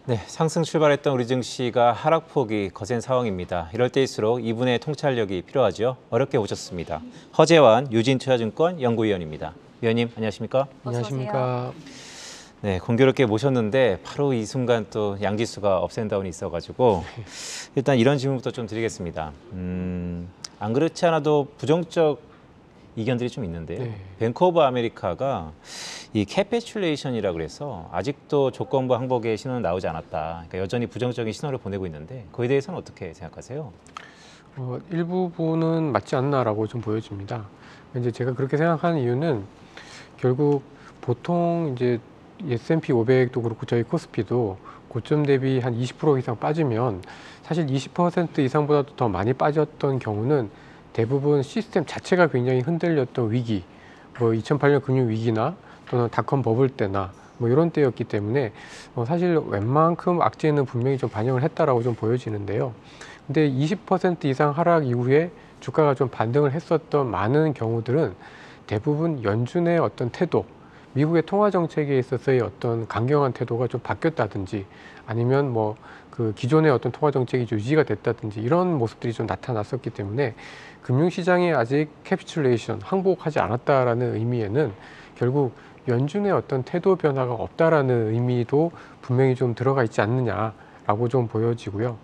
네, 상승 출발했던 우리 증시가 하락폭이 거센 상황입니다. 이럴 때일수록 이분의 통찰력이 필요하죠. 어렵게 오셨습니다. 허재환 유진투자증권 연구위원입니다. 위원님 안녕하십니까? 안녕하십니까. 네, 공교롭게 모셨는데 바로 이 순간 또 양지수가 업앤다운이 있어가지고 일단 이런 질문부터 좀 드리겠습니다. 안 그렇지 않아도 부정적 이견들이 좀 있는데요. 네. 뱅크 오브 아메리카가 이 캐피츄레이션이라 그래서 아직도 조건부 항복의 신호는 나오지 않았다. 그러니까 여전히 부정적인 신호를 보내고 있는데 그에 대해서는 어떻게 생각하세요? 일부분은 맞지 않나라고 좀 보여집니다. 이제 제가 그렇게 생각하는 이유는 결국 보통 이제 S&P 500도 그렇고 저희 코스피도 고점 대비 한 20% 이상 빠지면 사실 20% 이상보다도 더 많이 빠졌던 경우는 대부분 시스템 자체가 굉장히 흔들렸던 위기, 뭐 2008년 금융 위기나 또는 닷컴 버블 때나 뭐 이런 때였기 때문에 사실 웬만큼 악재는 분명히 좀 반영을 했다라고 좀 보여지는데요. 근데 20% 이상 하락 이후에 주가가 좀 반등을 했었던 많은 경우들은 대부분 연준의 어떤 태도, 미국의 통화 정책에 있어서의 어떤 강경한 태도가 좀 바뀌었다든지 아니면 뭐 그 기존의 어떤 통화 정책이 유지가 됐다든지 이런 모습들이 좀 나타났었기 때문에 금융시장이 아직 캐피츄레이션, 항복하지 않았다라는 의미에는 결국 연준의 어떤 태도 변화가 없다라는 의미도 분명히 좀 들어가 있지 않느냐라고 좀 보여지고요.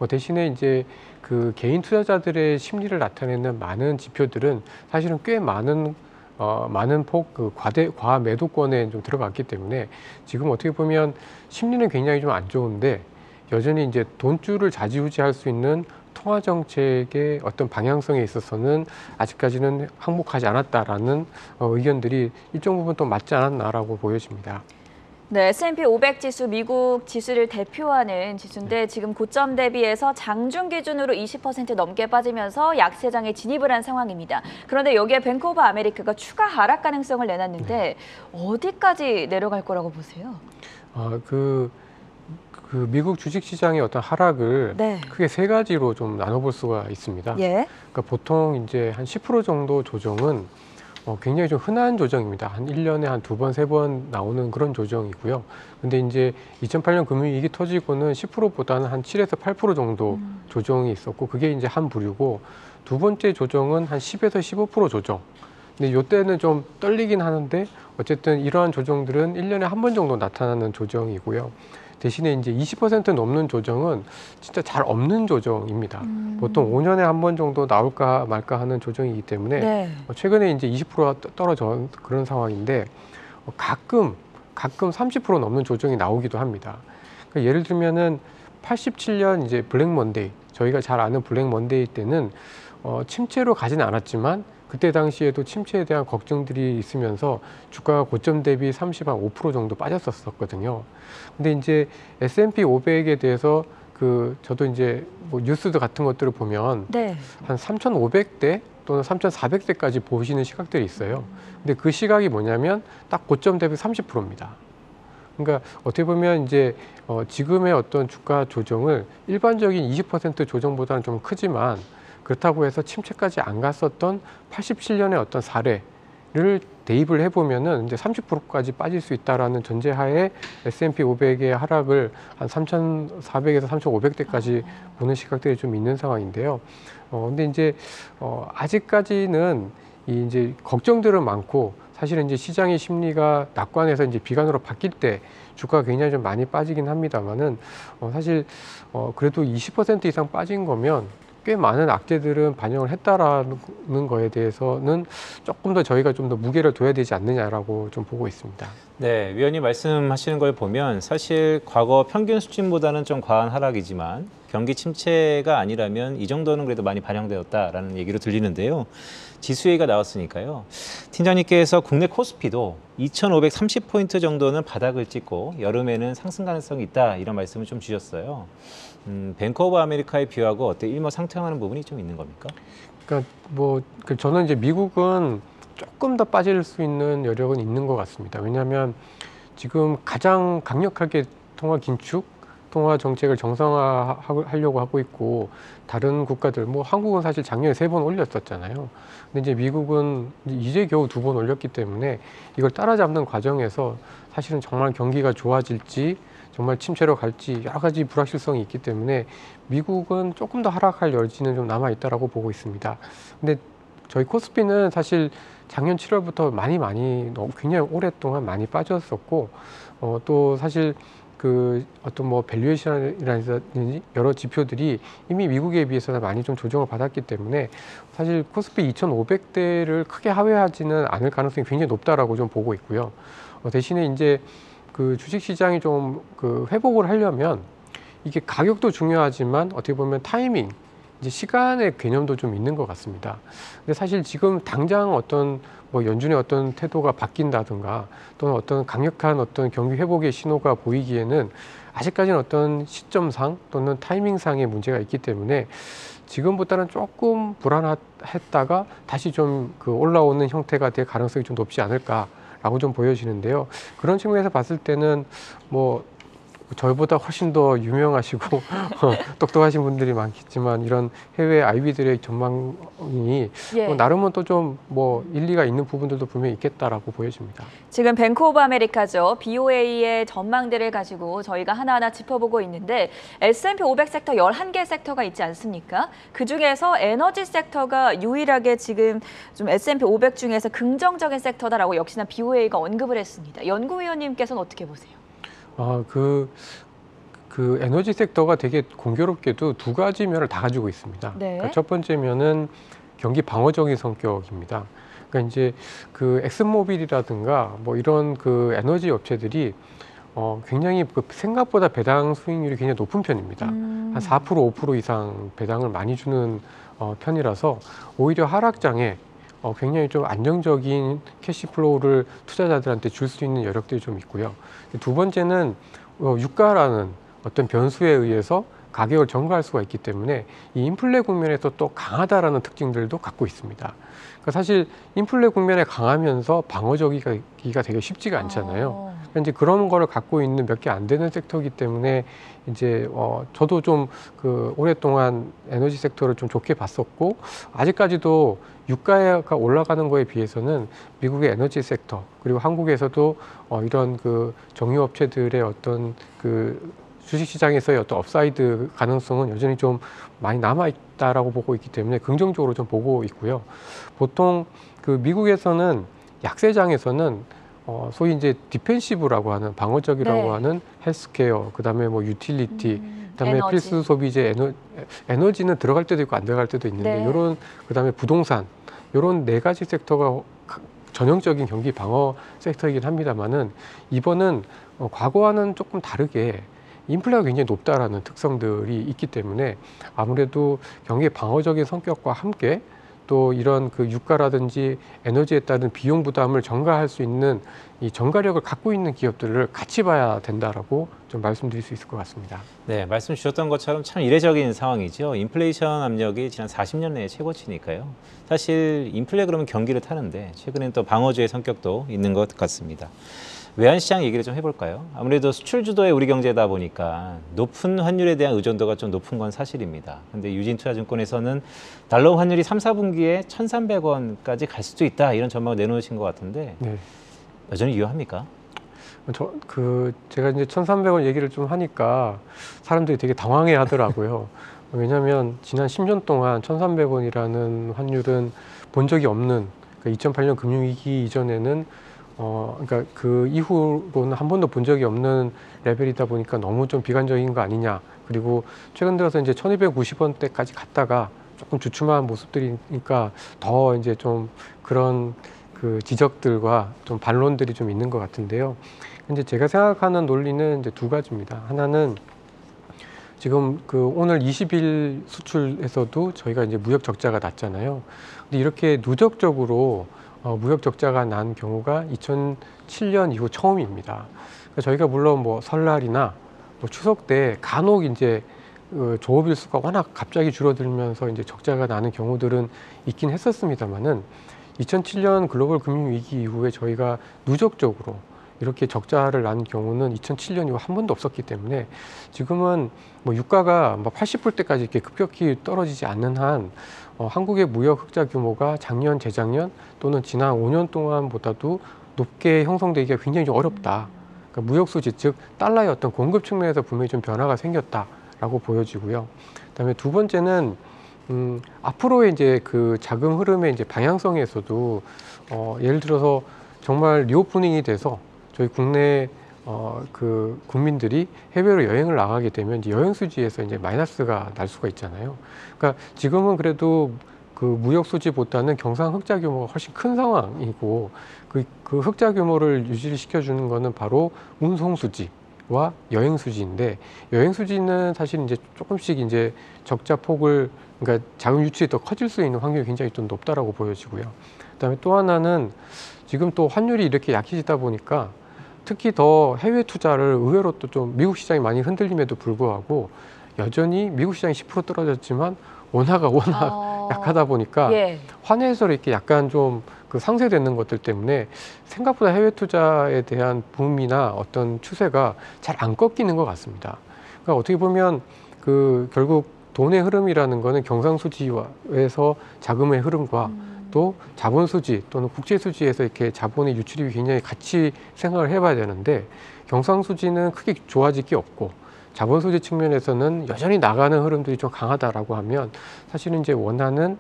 대신에 이제 그 개인 투자자들의 심리를 나타내는 많은 지표들은 사실은 꽤 많은 폭 그 과매도권에 좀 들어갔기 때문에 지금 어떻게 보면 심리는 굉장히 좀 안 좋은데 여전히 이제 돈줄을 좌지우지할 수 있는 통화 정책의 어떤 방향성에 있어서는 아직까지는 항복하지 않았다라는 의견들이 일정 부분 또 맞지 않았나라고 보여집니다. 네, S&P 500 지수 미국 지수를 대표하는 지수인데 지금 고점 대비해서 장중 기준으로 20% 넘게 빠지면서 약세장에 진입을 한 상황입니다. 그런데 여기에 뱅크 오브 아메리카가 추가 하락 가능성을 내놨는데 어디까지 내려갈 거라고 보세요? 그 미국 주식시장의 어떤 하락을 네. 크게 세 가지로 좀 나눠볼 수가 있습니다. 예. 그러니까 보통 이제 한 10% 정도 조정은 굉장히 좀 흔한 조정입니다. 한 1년에 한 2번, 3번 나오는 그런 조정이고요. 근데 이제 2008년 금융위기 터지고는 10%보다는 한 7에서 8% 정도 조정이 있었고 그게 이제 한 부류고 두 번째 조정은 한 10에서 15% 조정. 근데 이때는 좀 떨리긴 하는데 어쨌든 이러한 조정들은 1년에 한 번 정도 나타나는 조정이고요. 대신에 이제 20% 넘는 조정은 진짜 잘 없는 조정입니다. 보통 5년에 한 번 정도 나올까 말까 하는 조정이기 때문에 네. 최근에 이제 20%가 떨어져 그런 상황인데 가끔 30% 넘는 조정이 나오기도 합니다. 그러니까 예를 들면은 87년 이제 블랙 먼데이, 저희가 잘 아는 블랙 먼데이 때는 침체로 가지는 않았지만 그때 당시에도 침체에 대한 걱정들이 있으면서 주가가 고점 대비 5% 정도 빠졌었거든요. 근데 이제 S&P 500에 대해서 저도 이제 뭐 뉴스도 같은 것들을 보면 네. 한 3,500대 또는 3,400대까지 보시는 시각들이 있어요. 근데 그 시각이 뭐냐면 딱 고점 대비 30%입니다. 그러니까 어떻게 보면 이제 지금의 어떤 주가 조정을 일반적인 20% 조정보다는 좀 크지만 그렇다고 해서 침체까지 안 갔었던 87년의 어떤 사례를 대입을 해보면은 이제 30%까지 빠질 수 있다라는 전제하에 S&P 500의 하락을 한 3,400에서 3,500대까지 보는 시각들이 좀 있는 상황인데요. 근데 이제 아직까지는 이제 걱정들은 많고 사실은 이제 시장의 심리가 낙관에서 이제 비관으로 바뀔 때 주가가 굉장히 좀 많이 빠지긴 합니다만은 사실 그래도 20% 이상 빠진 거면 꽤 많은 악재들은 반영을 했다라는 거에 대해서는 조금 더 저희가 좀 더 무게를 둬야 되지 않느냐라고 좀 보고 있습니다. 네, 위원님 말씀하시는 걸 보면 사실 과거 평균 수준보다는 좀 과한 하락이지만 경기 침체가 아니라면 이 정도는 그래도 많이 반영되었다라는 얘기로 들리는데요. 지수 얘기가 나왔으니까요. 팀장님께서 국내 코스피도 2,530포인트 정도는 바닥을 찍고 여름에는 상승 가능성이 있다 이런 말씀을 좀 주셨어요. 뱅크 오브 아메리카에 비하고 어때 일맥상통하는 부분이 좀 있는 겁니까? 그러니까 저는 이제 미국은 조금 더 빠질 수 있는 여력은 있는 것 같습니다. 왜냐하면 지금 가장 강력하게 통화 긴축, 통화 정책을 정상화하려고 하고 있고 다른 국가들, 뭐 한국은 사실 작년에 3번 올렸었잖아요. 근데 이제 미국은 이제 겨우 2번 올렸기 때문에 이걸 따라잡는 과정에서 사실은 정말 경기가 좋아질지 정말 침체로 갈지 여러 가지 불확실성이 있기 때문에 미국은 조금 더 하락할 여지는 좀 남아 있다라고 보고 있습니다. 근데 저희 코스피는 사실 작년 7월부터 굉장히 오랫동안 많이 빠졌었고, 또 사실 그 어떤 뭐 밸류에이션이라든지 여러 지표들이 이미 미국에 비해서는 많이 좀 조정을 받았기 때문에 사실 코스피 2,500대를 크게 하회하지는 않을 가능성이 굉장히 높다라고 좀 보고 있고요. 대신에 이제 그 주식시장이 좀 그 회복을 하려면 이게 가격도 중요하지만 어떻게 보면 타이밍, 이제 시간의 개념도 좀 있는 것 같습니다. 근데 사실 지금 당장 어떤 뭐 연준의 어떤 태도가 바뀐다든가 또는 어떤 강력한 어떤 경기 회복의 신호가 보이기에는 아직까지는 어떤 시점상 또는 타이밍상의 문제가 있기 때문에 지금보다는 조금 불안했다가 다시 좀 그 올라오는 형태가 될 가능성이 좀 높지 않을까라고 좀 보여지는데요. 그런 측면에서 봤을 때는 뭐 저희보다 훨씬 더 유명하시고 똑똑하신 분들이 많겠지만 이런 해외 IB들의 전망이 예. 나름은 또 좀 뭐 일리가 있는 부분들도 분명히 있겠다라고 보여집니다. 지금 뱅크 오브 아메리카죠. BOA의 전망들을 가지고 저희가 하나하나 짚어보고 있는데 S&P 500 섹터 11개 섹터가 있지 않습니까? 그중에서 에너지 섹터가 유일하게 지금 좀 S&P 500 중에서 긍정적인 섹터다라고 역시나 BOA가 언급을 했습니다. 연구위원님께서는 어떻게 보세요? 그 에너지 섹터가 되게 공교롭게도 두 가지 면을 다 가지고 있습니다. 네. 그러니까 첫 번째 면은 경기 방어적인 성격입니다. 그러니까 이제 그 엑슨모빌이라든가 뭐 이런 그 에너지 업체들이 굉장히 그 생각보다 배당 수익률이 굉장히 높은 편입니다. 한 4%, 5% 이상 배당을 많이 주는 편이라서 오히려 하락장에 굉장히 좀 안정적인 캐시플로우를 투자자들한테 줄 수 있는 여력들이 좀 있고요. 두 번째는 유가라는 어떤 변수에 의해서 가격을 전가할 수가 있기 때문에 이 인플레 국면에서 또 강하다라는 특징들도 갖고 있습니다. 그러니까 사실 인플레 국면에 강하면서 방어적이기가 되게 쉽지가 않잖아요. 그러니까 이제 그런 거를 갖고 있는 몇 개 안 되는 섹터이기 때문에 이제 저도 좀 그 오랫동안 에너지 섹터를 좀 좋게 봤었고 아직까지도 유가가 올라가는 거에 비해서는 미국의 에너지 섹터 그리고 한국에서도 이런 그 정유업체들의 어떤 그 주식시장에서의 어떤 업사이드 가능성은 여전히 좀 많이 남아있다라고 보고 있기 때문에 긍정적으로 좀 보고 있고요. 보통 그 미국에서는 약세장에서는 소위 이제 디펜시브라고 하는 방어적이라고 네. 하는 헬스케어, 그다음에 뭐 유틸리티, 그다음에 에너지. 필수 소비재, 에너지는 들어갈 때도 있고 안 들어갈 때도 있는데 네. 이런 그다음에 부동산 이런 네 가지 섹터가 전형적인 경기 방어 섹터이긴 합니다만은 이번은 과거와는 조금 다르게 인플레가 굉장히 높다라는 특성들이 있기 때문에 아무래도 경기 방어적인 성격과 함께 또 이런 그 유가라든지 에너지에 따른 비용 부담을 전가할 수 있는 이 전가력을 갖고 있는 기업들을 같이 봐야 된다라고 좀 말씀드릴 수 있을 것 같습니다. 네, 말씀 주셨던 것처럼 참 이례적인 상황이죠. 인플레이션 압력이 지난 40년 내에 최고치니까요. 사실 인플레 그러면 경기를 타는데 최근엔 또 방어주의 성격도 있는 것 같습니다. 외환시장 얘기를 좀 해볼까요? 아무래도 수출 주도의 우리 경제다 보니까 높은 환율에 대한 의존도가 좀 높은 건 사실입니다. 근데 유진투자증권에서는 달러 환율이 3, 4분기에 1,300원까지 갈 수도 있다 이런 전망을 내놓으신 것 같은데 네. 여전히 유효합니까? 제가 이제 1,300원 얘기를 좀 하니까 사람들이 되게 당황해 하더라고요. 왜냐하면 지난 10년 동안 1,300원이라는 환율은 본 적이 없는, 그러니까 2008년 금융위기 이전에는 그러니까 그 이후로는 한 번도 본 적이 없는 레벨이다 보니까 너무 좀 비관적인 거 아니냐. 그리고 최근 들어서 이제 1,290원대까지 갔다가 조금 주춤한 모습들이니까 더 이제 좀 그런 그 지적들과 좀 반론들이 좀 있는 것 같은데요. 이제 제가 생각하는 논리는 이제 두 가지입니다. 하나는 지금 그 오늘 20일 수출에서도 저희가 이제 무역 적자가 났잖아요. 근데 이렇게 누적적으로 무역 적자가 난 경우가 2007년 이후 처음입니다. 그러니까 저희가 물론 뭐 설날이나 뭐 추석 때 간혹 이제 조업 일수가 워낙 갑자기 줄어들면서 이제 적자가 나는 경우들은 있긴 했었습니다만은 2007년 글로벌 금융 위기 이후에 저희가 누적적으로 이렇게 적자를 난 경우는 2007년 이후 한 번도 없었기 때문에 지금은 뭐 유가가 뭐 80불대까지 이렇게 급격히 떨어지지 않는 한 한국의 무역 흑자 규모가 작년, 재작년 또는 지난 5년 동안보다도 높게 형성되기가 굉장히 좀 어렵다. 그러니까 무역 수지, 즉 달러의 어떤 공급 측면에서 분명히 좀 변화가 생겼다라고 보여지고요. 그다음에 두 번째는 앞으로의 이제 그 자금 흐름의 이제 방향성에서도 예를 들어서 정말 리오프닝이 돼서 저희 국내 그 국민들이 해외로 여행을 나가게 되면 이제 여행 수지에서 이제 마이너스가 날 수가 있잖아요. 그러니까 지금은 그래도 그 무역 수지보다는 경상 흑자 규모가 훨씬 큰 상황이고 그 흑자 규모를 유지를 시켜주는 거는 바로 운송 수지와 여행 수지인데, 여행 수지는 사실 이제 조금씩 이제 적자 폭을, 그러니까 자금 유출이 더 커질 수 있는 확률이 굉장히 좀 높다라고 보여지고요. 그다음에 또 하나는 지금 또 환율이 이렇게 약해지다 보니까 특히 더 해외 투자를 의외로 또 좀 미국 시장이 많이 흔들림에도 불구하고 여전히 미국 시장이 10% 떨어졌지만 원화가 워낙 약하다 보니까 예. 환해에서 이렇게 약간 좀 그 상쇄되는 것들 때문에 생각보다 해외 투자에 대한 붐이나 어떤 추세가 잘 안 꺾이는 것 같습니다. 그러니까 어떻게 보면 그 결국 돈의 흐름이라는 거는 경상수지에서 자금의 흐름과 또 자본수지 또는 국제수지에서 이렇게 자본의 유출입이 굉장히 같이 생각을 해봐야 되는데, 경상수지는 크게 좋아질 게 없고 자본수지 측면에서는 여전히 나가는 흐름들이 좀 강하다라고 하면 사실은 이제 원화는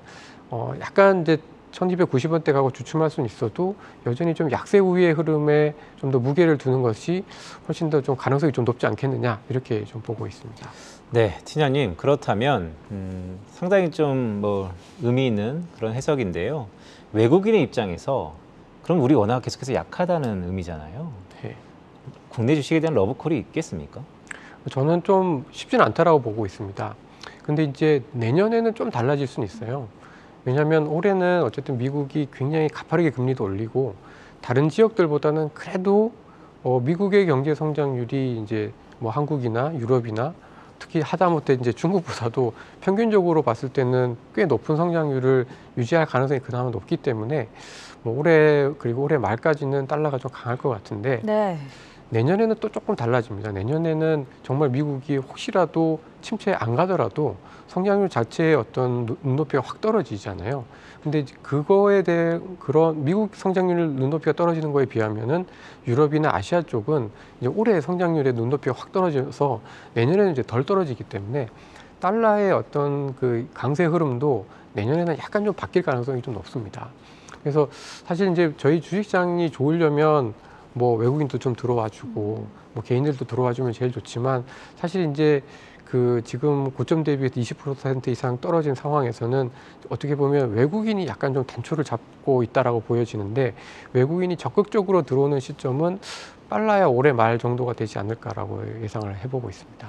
약간 이제 1290원대 가고 주춤할 수는 있어도 여전히 좀 약세 우위의 흐름에 좀 더 무게를 두는 것이 훨씬 더 좀 가능성이 좀 높지 않겠느냐, 이렇게 좀 보고 있습니다. 네, 팀장님, 그렇다면 상당히 좀 뭐 의미 있는 그런 해석인데요. 외국인의 입장에서 그럼 우리 원화가 계속해서 약하다는 의미잖아요. 네. 국내 주식에 대한 러브콜이 있겠습니까? 저는 좀 쉽지는 않다라고 보고 있습니다. 근데 이제 내년에는 좀 달라질 수는 있어요. 왜냐하면 올해는 어쨌든 미국이 굉장히 가파르게 금리도 올리고 다른 지역들보다는 그래도 미국의 경제 성장률이 이제 뭐 한국이나 유럽이나 특히 하다못해 이제 중국보다도 평균적으로 봤을 때는 꽤 높은 성장률을 유지할 가능성이 그나마 높기 때문에 뭐 올해 그리고 올해 말까지는 달러가 좀 강할 것 같은데, 네. 내년에는 또 조금 달라집니다. 내년에는 정말 미국이 혹시라도 침체에 안 가더라도 성장률 자체의 어떤 눈높이가 확 떨어지잖아요. 근데 그거에 대해 그런 미국 성장률 눈높이가 떨어지는 거에 비하면은 유럽이나 아시아 쪽은 이제 올해 성장률의 눈높이가 확 떨어져서 내년에는 이제 덜 떨어지기 때문에 달러의 어떤 그 강세 흐름도 내년에는 약간 좀 바뀔 가능성이 좀 높습니다. 그래서 사실 이제 저희 주식시장이 좋으려면 뭐 외국인도 좀 들어와 주고 뭐 개인들도 들어와 주면 제일 좋지만, 사실 이제 그 지금 고점 대비해서 20% 이상 떨어진 상황에서는 어떻게 보면 외국인이 약간 좀 단초를 잡고 있다라고 보여지는데, 외국인이 적극적으로 들어오는 시점은 빨라야 올해 말 정도가 되지 않을까라고 예상을 해보고 있습니다.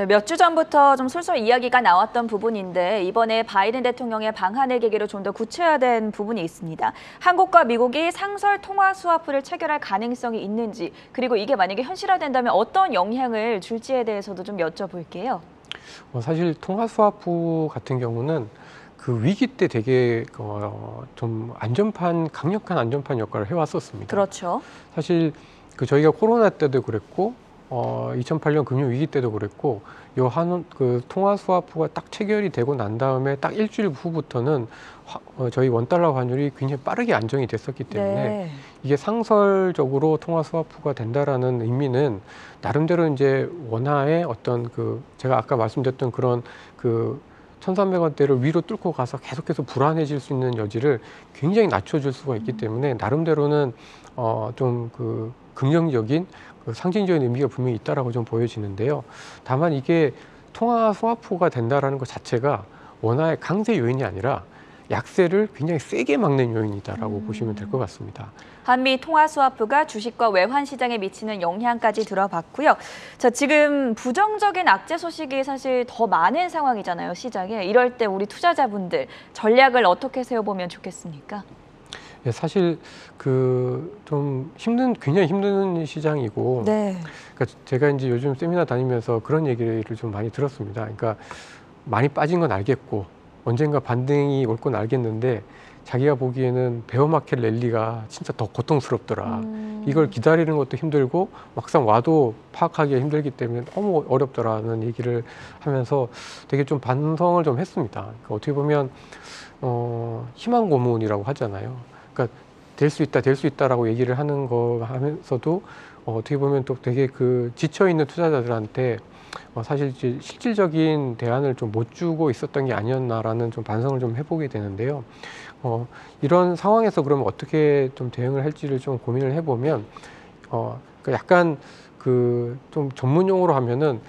몇 주 전부터 좀 솔솔 이야기가 나왔던 부분인데, 이번에 바이든 대통령의 방한을 계기로 좀 더 구체화된 부분이 있습니다. 한국과 미국이 상설 통화 스와프를 체결할 가능성이 있는지, 그리고 이게 만약에 현실화된다면 어떤 영향을 줄지에 대해서도 좀 여쭤볼게요. 사실 통화 스와프 같은 경우는 그 위기 때 되게 좀 강력한 안전판 역할을 해왔었습니다. 그렇죠. 사실 그 저희가 코로나 때도 그랬고 2008년 금융 위기 때도 그랬고, 그 통화 스와프가 딱 체결이 되고 난 다음에 딱 일주일 후부터는 저희 원달러 환율이 굉장히 빠르게 안정이 됐었기 때문에 네. 이게 상설적으로 통화 스와프가 된다라는 의미는 나름대로 이제 원화의 어떤 그 제가 아까 말씀드렸던 그런 그 1,300원대를 위로 뚫고 가서 계속해서 불안해질 수 있는 여지를 굉장히 낮춰줄 수가 있기 때문에 나름대로는 좀 그 긍정적인 그 상징적인 의미가 분명히 있다라고 좀 보여지는데요. 다만 이게 통화 스와프가 된다라는 것 자체가 원화의 강세 요인이 아니라 약세를 굉장히 세게 막는 요인이다라고 보시면 될 것 같습니다. 한미 통화 스와프가 주식과 외환 시장에 미치는 영향까지 들어봤고요. 자, 지금 부정적인 악재 소식이 사실 더 많은 상황이잖아요, 시장에. 이럴 때 우리 투자자분들 전략을 어떻게 세워보면 좋겠습니까? 예, 사실 그 좀 굉장히 힘든 시장이고, 네. 그러니까 제가 이제 요즘 세미나 다니면서 그런 얘기를 좀 많이 들었습니다. 그러니까 많이 빠진 건 알겠고 언젠가 반등이 올 건 알겠는데 자기가 보기에는 베어마켓 랠리가 진짜 더 고통스럽더라. 이걸 기다리는 것도 힘들고 막상 와도 파악하기가 힘들기 때문에 너무 어렵더라는 얘기를 하면서 되게 좀 반성을 좀 했습니다. 그러니까 어떻게 보면 희망 고문이라고 하잖아요. 그러니까 될 수 있다라고 얘기를 하는 거 하면서도 어떻게 보면 또 되게 그 지쳐 있는 투자자들한테 사실 이제 실질적인 대안을 좀 못 주고 있었던 게 아니었나라는 좀 반성을 좀 해보게 되는데요. 이런 상황에서 그러면 어떻게 좀 대응을 할지를 좀 고민을 해보면 그 약간 그 좀 전문 용어로 하면은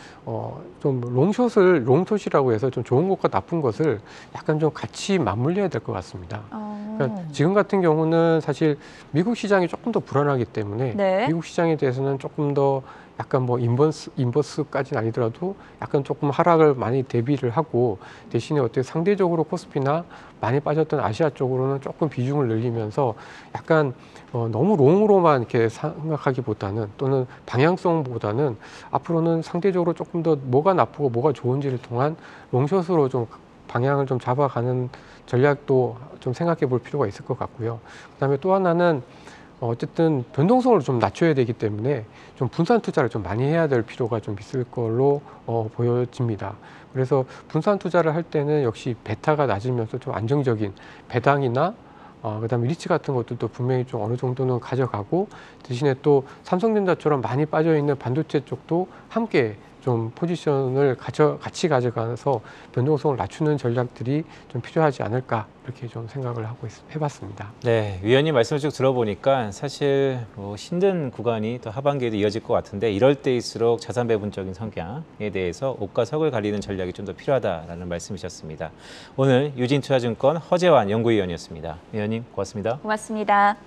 좀 롱숏이라고 해서 좀 좋은 것과 나쁜 것을 약간 좀 같이 맞물려야 될 것 같습니다. 그러니까 지금 같은 경우는 사실 미국 시장이 조금 더 불안하기 때문에 네. 미국 시장에 대해서는 조금 더 약간 뭐 인버스까지는 아니더라도 약간 조금 하락을 많이 대비를 하고 대신에 어떻게 상대적으로 코스피나 많이 빠졌던 아시아 쪽으로는 조금 비중을 늘리면서 약간 너무 롱으로만 이렇게 생각하기보다는 또는 방향성보다는 앞으로는 상대적으로 조금 더 뭐가 나쁘고 뭐가 좋은지를 통한 롱숏으로 좀 방향을 좀 잡아가는 전략도 좀 생각해 볼 필요가 있을 것 같고요. 그다음에 또 하나는 어쨌든 변동성을 좀 낮춰야 되기 때문에 좀 분산 투자를 좀 많이 해야 될 필요가 좀 있을 걸로 보여집니다. 그래서 분산 투자를 할 때는 역시 베타가 낮으면서 좀 안정적인 배당이나 그다음에 리츠 같은 것들도 분명히 좀 어느 정도는 가져가고 대신에 또 삼성전자처럼 많이 빠져 있는 반도체 쪽도 함께 좀 포지션을 같이 가져가서 변동성을 낮추는 전략들이 좀 필요하지 않을까 이렇게 좀 생각을 하고 해봤습니다. 네, 위원님 말씀을 쭉 들어보니까 사실 뭐 힘든 구간이 또 하반기에도 이어질 것 같은데 이럴 때일수록 자산 배분적인 성향에 대해서 옥과 석을 가리는 전략이 좀 더 필요하다라는 말씀이셨습니다. 오늘 유진투자증권 허재환 연구위원이었습니다. 위원님 고맙습니다. 고맙습니다.